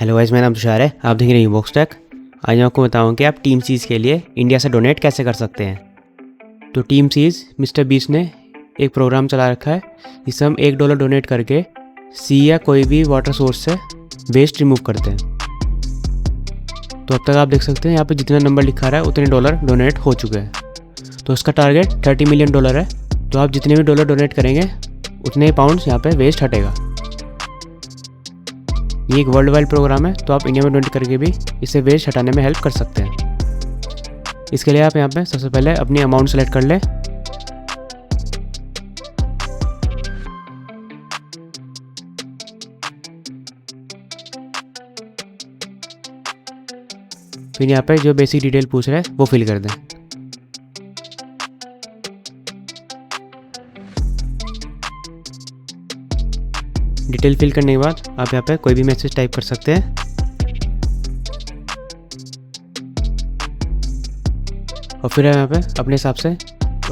Hello guys, मेरा नाम तुषार है। आप देख रहे हैं बॉक्स टेक। आज मैं आपको बताऊँ कि आप टीम सीज के लिए इंडिया से डोनेट कैसे कर सकते हैं। तो टीम सीज मिस्टर बीस्ट ने एक प्रोग्राम चला रखा है जिससे हम $1 डोनेट करके सी या कोई भी वाटर सोर्स से वेस्ट रिमूव करते हैं। तो अब तक आप देख सकते हैं यहाँ पे जितना नंबर लिखा रहा है उतने डॉलर डोनेट हो चुके हैं। तो उसका टारगेट $30 मिलियन है। तो आप जितने भी डॉलर डोनेट करेंगे उतने ही पाउंड्स यहाँ पे वेस्ट हटेगा। ये एक वर्ल्ड वाइड प्रोग्राम है, तो आप इंडिया में डोनेट करके भी इसे वेस्ट हटाने में हेल्प कर सकते हैं। इसके लिए आप यहाँ पे सबसे पहले अपनी अमाउंट सेलेक्ट कर लें। फिर यहाँ पे जो बेसिक डिटेल पूछ रहे हैं वो फिल कर दें। डिटेल फिल करने के बाद आप यहाँ पे कोई भी मैसेज टाइप कर सकते हैं और फिर यहाँ पे अपने हिसाब से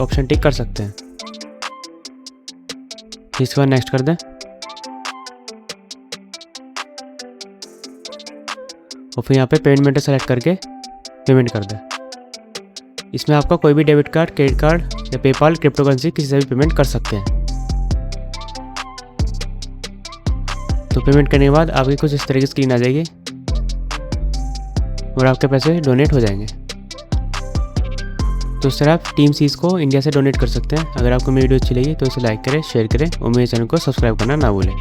ऑप्शन टिक कर सकते हैं। इसके बाद नेक्स्ट कर दें और फिर यहाँ पे पेमेंट मेथड सेलेक्ट करके पेमेंट कर दें। इसमें आपका कोई भी डेबिट कार्ड, क्रेडिट कार्ड या पेपाल, क्रिप्टो करेंसी किसी से भी पेमेंट कर सकते हैं। तो पेमेंट करने के बाद आपकी कुछ इस तरह की स्क्रीन आ जाएगी और आपके पैसे डोनेट हो जाएंगे। तो इस तरह आप टीम सीज को इंडिया से डोनेट कर सकते हैं। अगर आपको मेरी वीडियो अच्छी लगी तो इसे लाइक करें, शेयर करें और मेरे चैनल को सब्सक्राइब करना ना भूलें।